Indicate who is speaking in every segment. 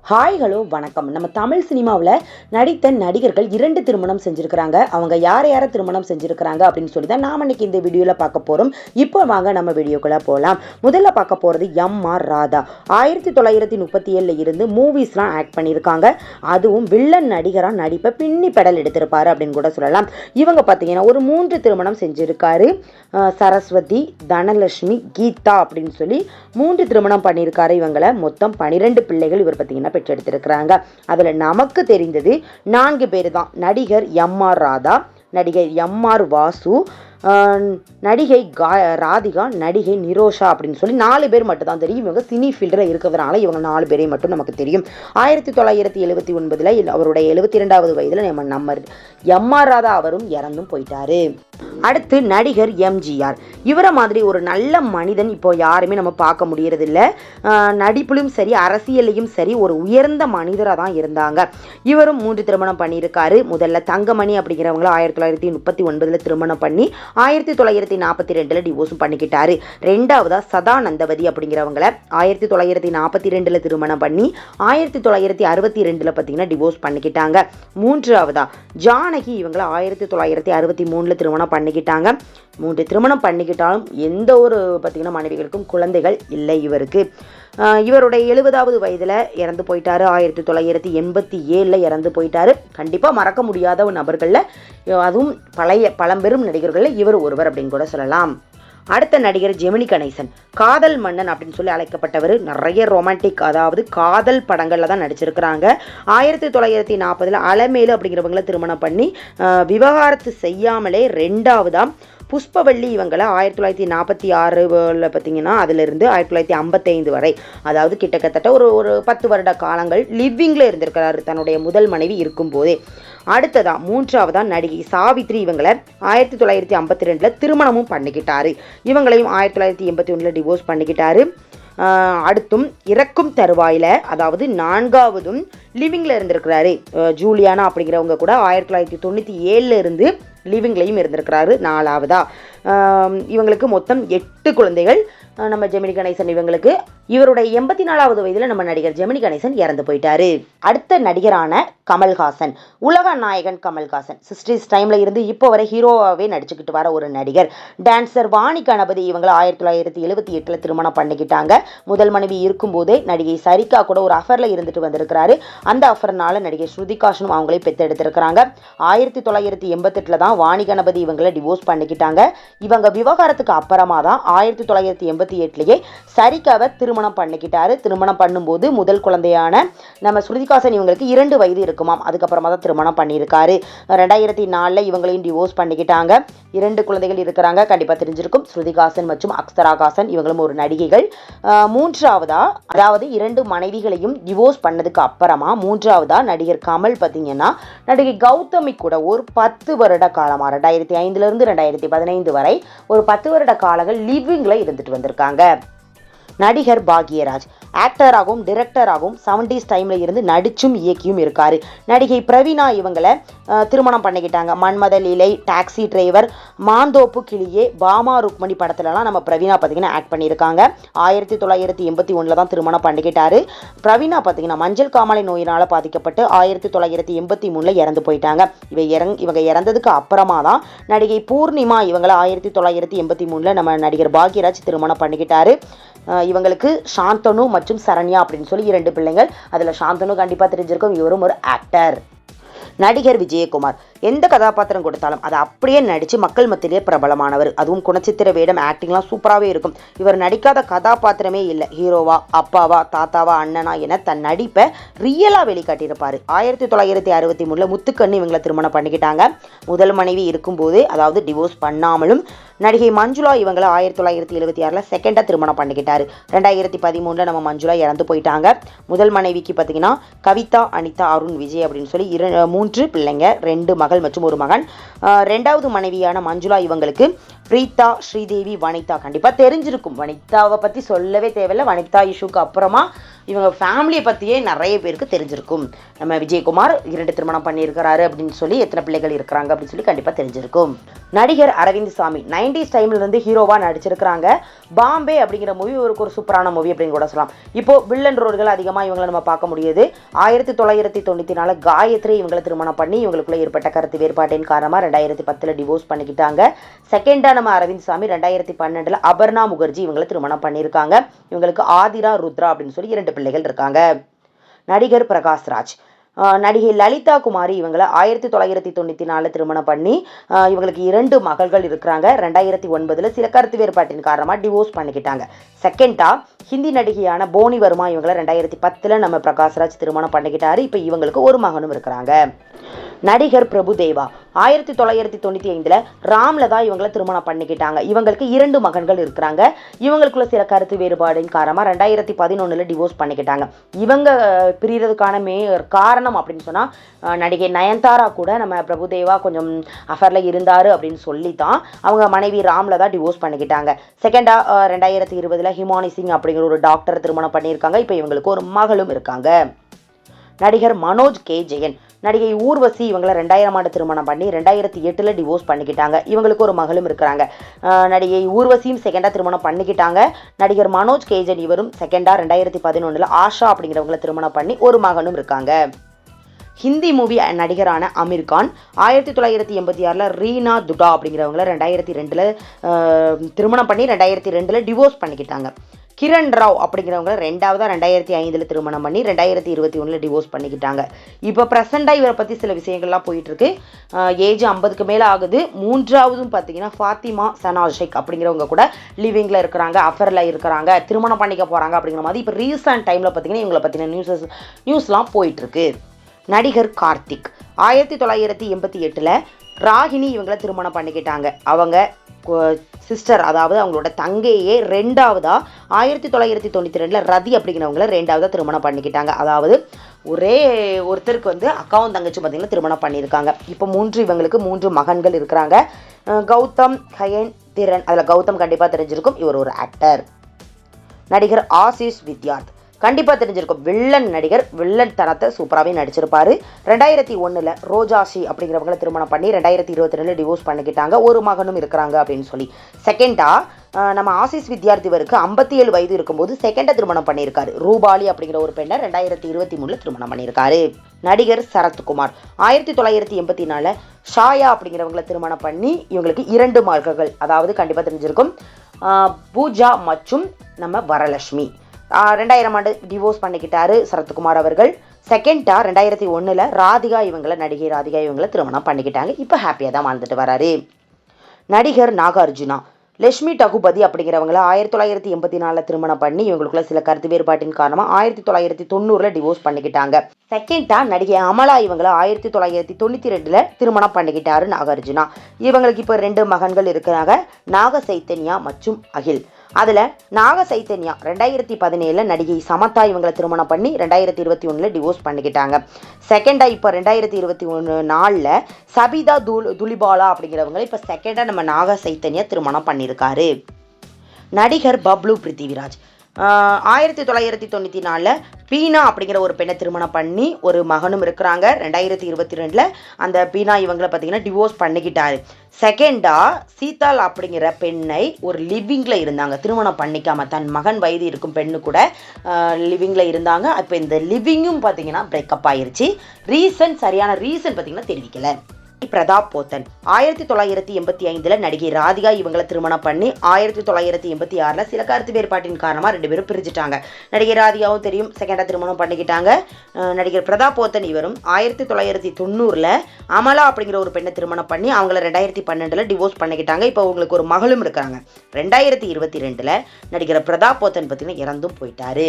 Speaker 1: Hi hello வணக்கம். நம்ம தமிழ் சினிமாவில் நடித்த நடிகர்கள் 2 திருமணம் செஞ்சுருக்கிறாங்க. அவங்க யாரை திருமணம் செஞ்சுருக்கிறாங்க அப்படின்னு சொல்லி தான் நாம் இன்னைக்கு இந்த வீடியோவில் பார்க்க போகிறோம். இப்போ வாங்க நம்ம வீடியோக்குள்ளே போகலாம். முதல்ல பார்க்க போகிறது எம்.ஆர். ராதா. 1937 இருந்து மூவிஸ்லாம் ஆக்ட் பண்ணியிருக்காங்க. அதுவும் வில்லன் நடிகராக நடிப்பை பின்னி பெடல் எடுத்திருப்பாரு அப்படின்னு கூட சொல்லலாம். இவங்க பார்த்தீங்கன்னா ஒரு 3 திருமணம் செஞ்சுருக்காரு. சரஸ்வதி, தனலட்சுமி, கீதா அப்படின்னு சொல்லி 3 திருமணம் பண்ணியிருக்காரு. இவங்களை மொத்தம் 12 பிள்ளைகள் இவர் பார்த்தீங்கன்னா பெற்றெடுத்திருக்கிறாங்க. அதுல நமக்கு தெரிந்தது 4 பேர் தான். நடிகர் எம்.ஆர். ராதா, நடிகர் எம்.ஆர். வாசு, நடிகை ராதிகா, நடிகை நிரோஷா அப்படின்னு சொல்லி 4 பேர் மட்டும் தான் தெரியும். இவங்க சினி ஃபீல்டில் இருக்கிறதுனால இவங்க 4 பேரை மட்டும் நமக்கு தெரியும். 1979 அவருடைய 72வது வயதில் நம்ம எம்.ஆர். ராதா அவரும் இறந்தும் போயிட்டாரு. அடுத்து நடிகர் எம்.ஜி.ஆர். இவரை மாதிரி ஒரு நல்ல மனிதன் இப்போ யாருமே நம்ம பார்க்க முடியறதில்ல. நடிப்பிலும் சரி அரசியலையும் சரி ஒரு உயர்ந்த மனிதராக தான் இருந்தாங்க. இவரும் 3 திருமணம் பண்ணியிருக்காரு. முதல்ல தங்கமணி அப்படிங்கிறவங்கள 1939 திருமணம் பண்ணி 1942 டிவோர்ஸும் பண்ணிக்கிட்டாரு. ரெண்டாவதா சதானந்தவதி அப்படிங்கிறவங்கள 1942 திருமணம் பண்ணி 1962 பார்த்தீங்கன்னா டிவோர்ஸ் பண்ணிக்கிட்டாங்க. மூன்றாவதா ஜானகி இவங்கள 1963 திருமணம் பண்ணிக்கிட்டாங்க. 3 திருமணம் பண்ணிக்கிட்டாலும் எந்த ஒரு பார்த்தீங்கன்னா மனைவிகளுக்கும் குழந்தைகள் இல்லை இவருக்கு. இவருடைய 70வது வயதில் இறந்து போயிட்டாரு. 1987 இறந்து போயிட்டாரு. கண்டிப்பாக மறக்க முடியாத நபர்களில், அதுவும் பழம்பெரும் நடிகர்களில் இவர் ஒருவர் அப்படின்னு கூட சொல்லலாம். அடுத்த நடிகர் ஜெமினி கணேசன். காதல் மன்னன் அப்படின்னு சொல்லி அழைக்கப்பட்டவர். நிறைய ரொமான்டிக் அதாவது காதல் படங்களில் தான் நடிச்சிருக்கிறாங்க. 1940 அலமேலு அப்படிங்கிறவங்கள திருமணம் பண்ணி விவகாரத்து செய்யாமலே ரெண்டாவதாக புஷ்பவள்ளி இவங்களை 1946 பார்த்தீங்கன்னா அதிலிருந்து 1955 வரை, அதாவது கிட்டத்தட்ட ஒரு 10 வருட காலங்கள் லிவிங்கில் இருந்திருக்கிறாரு தன்னுடைய முதல் மனைவி இருக்கும்போதே. அடுத்ததா மூன்றாவதா நடிகை சாவித்ரி இவங்களை 1952 திருமணமும் பண்ணிக்கிட்டாரு. இவங்களையும் 1981 டிவோர்ஸ் பண்ணிக்கிட்டாரு. அடுத்தும் இறக்கும் தருவாயில் அதாவது 4வதும் லிவிங்கில் இருந்திருக்கிறாரு. ஜூலியானா அப்படிங்கிறவங்க கூட 1997 இருந்து லிவிங்லையும் இருந்திருக்கிறாரு. 4வதா இவங்களுக்கு மொத்தம் 8 குழந்தைகள். நம்ம ஜெமினி கணேசன் இவங்களுக்கு இவருடைய 84வது வயதில் நம்ம நடிகர் ஜெமினி கணேசன் இறந்து போயிட்டாரு. அடுத்த நடிகரான கமல்ஹாசன். உலக நாயகன் கமல்ஹாசன் 60s டைம்ல இருந்து இப்போ வரை ஹீரோவாகவே நடிச்சுக்கிட்டு வர ஒரு நடிகர். டான்சர் வாணி கணபதி இவங்களை 1978 திருமணம் பண்ணிக்கிட்டாங்க. முதல் மனைவி இருக்கும்போதே நடிகை சரிகா கூட ஒரு அஃபரில் இருந்துட்டு வந்திருக்கிறாரு. அந்த அஃபர்னால நடிகை ஸ்ருதிகாஷனும் அவங்களே பெற்றெடுத்திருக்கிறாங்க. 1988 தான் வாணி கணபதி இவங்களை டிவோர்ஸ் பண்ணிக்கிட்டாங்க. இவங்க விவகாரத்துக்கு அப்புறமா தான் 1988 சரிகாவை திருமணம் பண்ணிக்கிட்டாரு. திருமணம் பண்ணும்போது முதல் குழந்தையான நம்ம ஸ்ருதிகாசன் இவங்களுக்கு 2 வயது இருக்குமாம். அதுக்கப்புறமா தான் திருமணம் பண்ணியிருக்காரு. 2004 இவங்களையும் டிவோர்ஸ் பண்ணிக்கிட்டாங்க. 2 குழந்தைகள் இருக்கிறாங்க. கண்டிப்பாக தெரிஞ்சிருக்கும். ஸ்ருதிகாசன் மற்றும் அக்ஷராகாசன் இவங்களும் ஒரு நடிகைகள். மூன்றாவதா அதாவது 2 மனைவிகளையும் டிவோர்ஸ் பண்ணதுக்கு அப்புறமா மூன்றாவதா நடிகர் கமல் பார்த்தீங்கன்னா நடிகை கௌதமி கூட ஒரு 10 வருட காலமாக 2005 இருந்து 2015 வரை ஒரு 10 வருட காலங்கள் லிவிங்கில் இருந்துட்டு வந்திருக்காங்க. நடிகர் பாக்யராஜ் ஆக்டராகவும் டிரெக்டராகவும் 70s டைமில் இருந்து நடிச்சும் இயக்கியும் இருக்காரு. நடிகை பிரவீனா இவங்களை திருமணம் பண்ணிக்கிட்டாங்க. மன்மத லீலை, டாக்ஸி டிரைவர், மாந்தோப்பு கிளியே, பாமா ருக்மணி படத்துலலாம் நம்ம பிரவீனா பார்த்தீங்கன்னா ஆக்ட் பண்ணியிருக்காங்க. 1981 தான் திருமணம் பண்ணிக்கிட்டாரு. பிரவீனா பார்த்தீங்கன்னா மஞ்சள் காமாலை நோயினால் பாதிக்கப்பட்டு 1983 இறந்து போயிட்டாங்க. இவங்க இறந்ததுக்கு அப்புறமா தான் நடிகை பூர்ணிமா இவங்களை 1983 நம்ம நடிகர் பாக்யராஜ் திருமணம் பண்ணிக்கிட்டாரு. இவங்களுக்கு சாந்தனு மற்றும் சரண்யா அப்படின்னு சொல்லி 2 பிள்ளைங்கள். அதில் சாந்தனு கண்டிப்பாக தெரிஞ்சிருக்கும். இவரும் ஒரு ஆக்டர். நடிகர் விஜயகுமார் எந்த கதாபாத்திரம் கொடுத்தாலும் அதை அப்படியே நடித்து மக்கள் மத்தியிலே பிரபலமானவர். அதுவும் குணச்சித்திர வேடம், ஆக்டிங்லாம் சூப்பராகவே இருக்கும். இவர் நடிக்காத கதாபாத்திரமே இல்லை. ஹீரோவா, அப்பாவா, தாத்தாவா, அண்ணனா என தன் நடிப்பை ரியலாக வெளிக்காட்டியிருப்பார். 1963 முத்துக்கண்ணு இவங்களை திருமணம் பண்ணிக்கிட்டாங்க. முதல் மனைவி இருக்கும்போது அதாவது டிவோர்ஸ் பண்ணாமலும் நடிகை மஞ்சுளா இவங்களை 1976 செகண்டாக திருமணம் பண்ணிக்கிட்டாரு. 2013 நம்ம மஞ்சுளா இறந்து போயிட்டாங்க. முதல் மனைவிக்கு பார்த்தீங்கன்னா கவிதா, அனிதா, அருண், விஜய் அப்படின்னு சொல்லி 3 பிள்ளைங்க, 2 மகள் மற்றும் 1 மகன். 2வது மனைவியான மஞ்சுளா இவங்களுக்கு பிரீதா, ஸ்ரீதேவி, வனிதா கண்டிப்பாக தெரிஞ்சிருக்கும். வனிதாவை பற்றி சொல்லவே தேவையில்லை. வனிதா இஷ்யூக்கு அப்புறமா இவங்க ஃபேமிலியை பற்றியே நிறைய பேருக்கு தெரிஞ்சிருக்கும். நம்ம விஜயகுமார் 2 திருமணம் பண்ணியிருக்கிறாரு அப்படின்னு சொல்லி எத்தனை பிள்ளைகள் இருக்கிறாங்க அப்படின்னு சொல்லி கண்டிப்பாக தெரிஞ்சிருக்கும். நடிகர் அரவிந்த் சாமி 90s டைம்லேருந்து ஹீரோவாக நடிச்சிருக்கிறாங்க. பாம்பே அப்படிங்கிற மூவி ஒரு சூப்பரான மூவி அப்படின்னு கூட சொல்லலாம். இப்போது வில்லன் ரோல்கள் அதிகமாக இவங்களை நம்ம பார்க்க முடியுது. 1994 காயத்ரி இவங்களை திருமணம் பண்ணி இவங்களுக்குள்ள ஏற்பட்ட கருத்து வேறுபாட்டின் காரணமாக 2010 டிவோர்ஸ் பண்ணிக்கிட்டாங்க. செகண்டாக நம்ம அரவிந்த் சாமி 2012 அபர்ணா முகர்ஜி இவங்களை திருமணம் பண்ணியிருக்காங்க. இவங்களுக்கு ஆதிரா ருத்ரா அப்படின்னு சொல்லி 2 பிள்ளைகள் இருக்காங்க. நடிகர் பிரகாஷ்ராஜ், நடிகை லலிதா குமாரி இவங்களை 1994 திருமணம் பண்ணி இவங்களுக்கு 2 மகள்கள் இருக்கிறாங்க. 2009 சில கருத்து வேறுபாட்டின் காரணமாக டிவோர்ஸ் பண்ணிக்கிட்டாங்க. செகண்டா ஹிந்தி நடிகையான போனி வர்மா இவங்களை 2010 நம்ம பிரகாஷ்ராஜ் திருமணம் பண்ணிக்கிட்டாரு. இப்போ இவங்களுக்கு ஒரு மகனும் இருக்கிறாங்க. நடிகர் பிரபுதேவா 1995 ராம்லதா இவங்களை திருமணம் பண்ணிக்கிட்டாங்க. இவங்களுக்கு 2 மகன்கள் இருக்கிறாங்க. இவங்களுக்குள்ள சில கருத்து வேறுபாடின் காரணமாக 2011 டிவோர்ஸ் பண்ணிக்கிட்டாங்க. இவங்க பிரியறதுக்கான காரணம் அப்படின்னு சொன்னால் நடிகை நயன்தாரா கூட நம்ம பிரபுதேவா கொஞ்சம் அஃபரில் இருந்தார் அப்படின்னு சொல்லி தான் அவங்க மனைவி ராம்லதா டிவோர்ஸ் பண்ணிக்கிட்டாங்க. செகண்டா 2020 ஹிமானி சிங் அப்படிங்கிற ஒரு டாக்டர் திருமணம் பண்ணியிருக்காங்க. இப்போ இவங்களுக்கு ஒரு மகளும் இருக்காங்க. நடிகர் மனோஜ் கே ஜெயன், நடிகை ஊர்வசி இவங்களை 2000 திருமணம் பண்ணி 2008 டிவோர்ஸ் பண்ணிக்கிட்டாங்க. இவங்களுக்கு ஒரு மகளும் இருக்கிறாங்க. நடிகை ஊர்வசியும் செகண்டாக திருமணம் பண்ணிக்கிட்டாங்க. நடிகர் மனோஜ் கேஜன் இவரும் செகண்டாக 2011 ஆஷா அப்படிங்கிறவங்களை திருமணம் பண்ணி ஒரு மகனும் இருக்காங்க. ஹிந்தி மூவி நடிகரான அமீர் கான் 1986 ரீனா துடா அப்படிங்கிறவங்கள 2002 திருமணம் பண்ணி 2002 டிவோர்ஸ் பண்ணிக்கிட்டாங்க. கிரண் ராவ் அப்படிங்கிறவங்க 2005 திருமணம் பண்ணி 2021 டிவோர்ஸ் பண்ணிக்கிட்டாங்க. இப்போ ப்ரெசண்டாக இவரை பற்றி சில விஷயங்கள்லாம் போயிட்டுருக்கு. ஏஜ் 50க்கு மேலே ஆகுது. 3ஆவதும் பார்த்தீங்கன்னா ஃபாத்திமா சனா ஷேக் அப்படிங்கிறவங்க கூட லிவிங்கில் இருக்கிறாங்க, அஃபரில் இருக்கிறாங்க, திருமணம் பண்ணிக்க போகிறாங்க அப்படிங்கிற மாதிரி இப்போ ரீசன்ட் டைமில் பார்த்தீங்கன்னா இவங்களை பற்றின நியூஸ்லாம் போயிட்டுருக்கு. நடிகர் கார்த்திக் 1988 ராகினி இவங்களை திருமணம் பண்ணிக்கிட்டாங்க. அவங்க சிஸ்டர், அதாவது அவங்களோட தங்கையே 2ஆவதா 1992 ரதி அப்படிங்கிறவங்கள 2ஆவதா திருமணம் பண்ணிக்கிட்டாங்க. அதாவது ஒரே ஒருத்தருக்கு அக்காவும் தங்கச்சும் பார்த்தீங்கன்னா திருமணம் பண்ணியிருக்காங்க. இப்போ இவங்களுக்கு 3 மகன்கள் இருக்கிறாங்க. கௌதம், ஹயன், திறன். அதில் கௌதம் கண்டிப்பாக தெரிஞ்சிருக்கும், இவர் ஒரு ஆக்டர். நடிகர் ஆசிஷ் வித்யார்த் கண்டிப்பாக தெரிஞ்சிருக்கும், வில்லன் நடிகர். வில்லன் தனத்தை சூப்பராகவே நடிச்சிருப்பாரு. 2001 ரோஜாஷி அப்படிங்கிறவங்களை திருமணம் பண்ணி 2022 டிவோர்ஸ் பண்ணிக்கிட்டாங்க. ஒரு மகனும் இருக்கிறாங்க அப்படின்னு சொல்லி. செகண்டா நம்ம ஆசிஷ் வித்யார்த்தி இவருக்கு 57 வயது இருக்கும்போது செகண்டா திருமணம் பண்ணியிருக்காரு. ரூபாலி அப்படிங்கிற ஒரு பெண்ணை 2023 திருமணம் பண்ணியிருக்காரு. நடிகர் சரத்குமார் 1984 ஷாயா அப்படிங்கிறவங்களை திருமணம் பண்ணி இவங்களுக்கு 2 மகள்கள், அதாவது கண்டிப்பாக தெரிஞ்சிருக்கும், பூஜா மற்றும் நம்ம வரலட்சுமி. 2000 டிவோர்ஸ் பண்ணிக்கிட்டாரு சரத்குமார் அவர்கள். செகண்டா 2001 ராதிகா நடிகை ராதிகா இவங்களை திருமணம் பண்ணிக்கிட்டாங்க. இப்போ ஹாப்பியாக தான் வாழ்ந்துட்டு வராரு. நடிகர் நாகார்ஜுனா லட்சுமி டகுபதி அப்படிங்கிறவங்கள 1984 திருமணம் பண்ணி இவங்களுக்குள்ள சில கருத்து வேறுபாட்டின் காரணமாக 1990 டிவோர்ஸ் பண்ணிக்கிட்டாங்க. செகண்டா நடிகை அமலா இவங்களை 1992 திருமணம் பண்ணிக்கிட்டாரு நாகார்ஜுனா. இவங்களுக்கு இப்போ 2 மகன்கள் இருக்கிறாங்க, நாக சைத்தன்யா மற்றும் அகில். அதில் நாக சைத்தன்யா 2017 நடிகை சமதா இவங்களை திருமணம் பண்ணி 2021 டிவோர்ஸ் பண்ணிக்கிட்டாங்க. செகண்டாக இப்போ 2024 சபிதா துலிபாலா அப்படிங்கிறவங்க இப்போ செகண்டாக நம்ம நாக சைத்தன்யா திருமணம் பண்ணியிருக்காரு. நடிகர் பப்ளு பிருத்திவிராஜ் 1994 பீனா அப்படிங்கிற ஒரு பெண்ணை திருமணம் பண்ணி ஒரு மகனும் இருக்கிறாங்க. 2022 அந்த பீனா இவங்களை பார்த்தீங்கன்னா டிவோர்ஸ் பண்ணிக்கிட்டாரு. செகண்டா சீதால் அப்படிங்கிற பெண்ணை ஒரு லிவிங்கில் இருந்தாங்க, திருமணம் பண்ணிக்காம. தன் மகன் வயது இருக்கும் பெண்ணு கூட லிவிங்கில் இருந்தாங்க. இப்போ இந்த லிவிங்கும் பார்த்தீங்கன்னா பிரேக்கப் ஆயிருச்சு. சரியான ரீசன் பார்த்தீங்கன்னா தெரிவிக்கல. பிரதாப் போத்தன் 1985 நடிகை ராதிகா இவங்களை திருமணம் பண்ணி 1986 சில கருத்து வேறுபாட்டின் காரணமாக 2 பேரும் பிரிஞ்சுட்டாங்க. நடிகை ராதிகாவும் தெரியும், செகண்டா திருமணம் பண்ணிக்கிட்டாங்க. நடிகர் பிரதாப் போத்தன் இவரும் 1990 அமலா அப்படிங்கிற ஒரு பெண்ணை திருமணம் பண்ணி அவங்கள 2012 டிவோர்ஸ் பண்ணிக்கிட்டாங்க. இப்போ அவங்களுக்கு ஒரு மகளும் இருக்காங்க. 2022 நடிகர் பிரதாப் போத்தன் பார்த்தீங்கன்னா இறந்தும் போயிட்டாரு.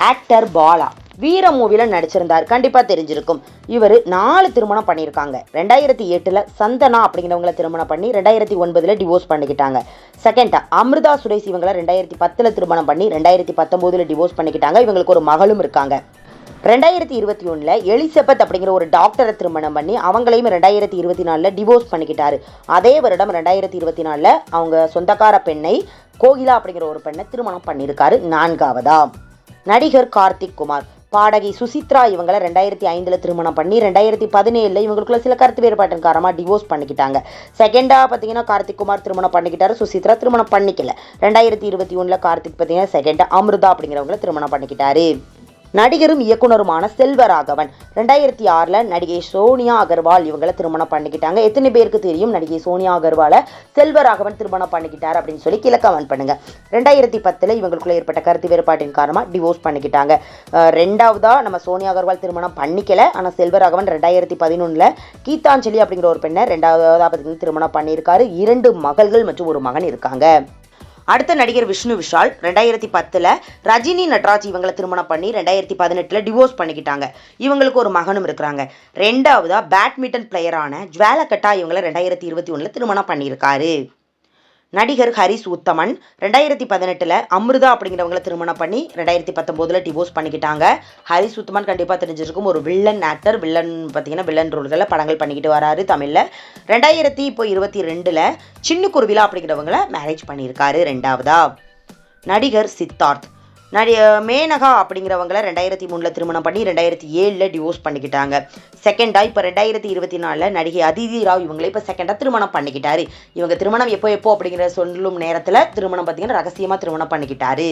Speaker 1: ஆக்டர் பாலா வீர மூவியில் நடிச்சிருந்தார், கண்டிப்பாக தெரிஞ்சிருக்கும். இவர் 4 திருமணம் பண்ணியிருக்காங்க. 2008 சந்தனா அப்படிங்கிறவங்கள திருமணம் பண்ணி 2009 டிவோர்ஸ் பண்ணிக்கிட்டாங்க. செகண்டா அமிர்தா சுரேஷ் இவங்களை 2010 திருமணம் பண்ணி 2019 டிவோர்ஸ் பண்ணிக்கிட்டாங்க. இவங்களுக்கு ஒரு மகளும் இருக்காங்க. 2021 எலிசபெத் அப்படிங்கிற ஒரு டாக்டரை திருமணம் பண்ணி அவங்களையும் 2024 டிவோர்ஸ் பண்ணிக்கிட்டாரு. அதே வருடம் 2024 அவங்க சொந்தக்கார பெண்ணை கோகிலா அப்படிங்கிற ஒரு பெண்ணை திருமணம் பண்ணியிருக்காரு. 4ஆவதா நடிகர் கார்த்திக் குமார், பாடகி சுசித்ரா இவங்களை 2005 திருமணம் பண்ணி 2017 இவங்களுக்குள்ள சில கருத்து வேறுபாட்டின் காரணமாக டிவோர்ஸ் பண்ணிக்கிட்டாங்க. செகண்டா பார்த்தீங்கன்னா கார்த்திக் குமார் திருமணம் பண்ணிக்கிட்டாரு, சுசித்ரா திருமணம் பண்ணிக்கல. 2021 கார்த்திக் பார்த்தீங்கன்னா செகண்டா அமிர்தா அப்படிங்கிறவங்களை திருமணம் பண்ணிக்கிட்டாரு. நடிகரும் இயக்குனருமான செல்வராகவன் 2006 நடிகை சோனியா அகர்வால் இவங்களை திருமணம் பண்ணிக்கிட்டாங்க. எத்தனை பேருக்கு தெரியும் நடிகை சோனியா அகர்வாலை செல்வராகவன் திருமணம் பண்ணிக்கிட்டார் அப்படின்னு சொல்லி கீழே கமெண்ட் பண்ணுங்க. 2010 இவங்களுக்குள்ள ஏற்பட்ட கருத்து வேறுபாட்டின் காரணமாக டிவோர்ஸ் பண்ணிக்கிட்டாங்க. ரெண்டாவதா நம்ம சோனியா அகர்வால் திருமணம் பண்ணிக்கல, ஆனால் செல்வராகவன் 2011 கீதாஞ்சலி அப்படிங்கிற ஒரு பெண்ணை ரெண்டாவதா திருமணம் பண்ணியிருக்காரு. 2 மகள்கள் மற்றும் ஒரு மகன் இருக்காங்க. அடுத்த நடிகர் விஷ்ணு விஷால் 2010 ரஜினி நட்ராஜ் இவங்களை திருமணம் பண்ணி 2018 டிவோர்ஸ் பண்ணிக்கிட்டாங்க. இவங்களுக்கு ஒரு மகனும் இருக்கிறாங்க. ரெண்டாவதா பேட்மிண்டன் பிளேயரான ஜுவாலகட்டா இவங்களை 2021 திருமணம் பண்ணியிருக்காரு. நடிகர் ஹரிஸ் உத்தமன் 2018 அமிர்தா அப்படிங்கிறவங்களை திருமணம் பண்ணி 2019 டிவோர்ஸ் பண்ணிக்கிட்டாங்க. ஹரிஸ் உத்தமன் கண்டிப்பாக தெரிஞ்சிருக்கும், ஒரு வில்லன் ஆக்டர். வில்லன் பார்த்தீங்கன்னா வில்லன் ரோல்களில் படங்கள் பண்ணிக்கிட்டு வராரு தமிழில். 2022 சின்ன குருவிலா அப்படிங்கிறவங்களை மேரேஜ் பண்ணியிருக்காரு. ரெண்டாவதா நடிகர் சித்தார்த், மேனகா அப்படிங்கிறவங்களை 2003 திருமணம் பண்ணி 2007 டிவோர்ஸ் பண்ணிக்கிட்டாங்க. செகண்டா இப்போ 2024 நடிகை அதிதி ராவ் இவங்களை இப்போ செகண்டா திருமணம் பண்ணிக்கிட்டாரு. இவங்க திருமணம் எப்போ அப்படிங்கிற சொல்லும் நேரத்தில் திருமணம் பார்த்தீங்கன்னா ரகசியமாக திருமணம் பண்ணிக்கிட்டாரு.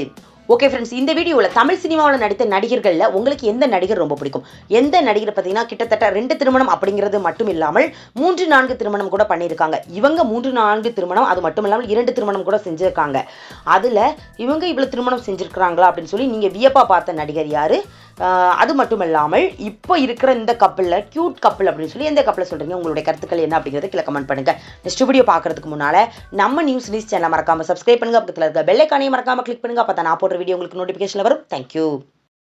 Speaker 1: ஓகே ஃப்ரெண்ட்ஸ், இந்த வீடியோவில் தமிழ் சினிமாவில் நடித்த நடிகர்களில் உங்களுக்கு எந்த நடிகர் ரொம்ப பிடிக்கும்? எந்த நடிகர் பார்த்தீங்கன்னா கிட்டத்தட்ட 2 திருமணம் அப்படிங்கிறது மட்டும் இல்லாமல் 3-4 திருமணம் கூட பண்ணியிருக்காங்க. இவங்க 3-4 திருமணம், அது மட்டும் இல்லாமல் 2 திருமணம் கூட செஞ்சுருக்காங்க. அதில் இவங்க இவ்வளோ திருமணம் செஞ்சுருக்கிறாங்களா அப்படின்னு சொல்லி நீங்கள் வியப்பாக பார்த்த நடிகர் யார்? அது மட்டும் இல்லாமல் இப்போ இருக்கிற இந்த கப்பிளில் கியூட் கப்பிள் அப்படின்னு சொல்லி எந்த கப்பிளை சொல்கிறீங்க? உங்களுடைய கருத்துக்கள் என்ன அப்படிங்கிறத கீழே கமெண்ட் பண்ணுங்கள். நெக்ஸ்ட் வீடியோ பார்க்குறதுக்கு முன்னால் நம்ம நியூஸ் சேனலை மறக்காமல் சப்ஸ்கிரைப் பண்ணுங்கள். பக்கத்தில் இருக்க பெல் ஐகானையும் மறக்காமல் கிளிக் பண்ணுங்கள். அப்போ தான் நான் போடுற வீடியோ உங்களுக்கு நோட்டிஃபிகேஷன் வரும். தேங்க்யூ.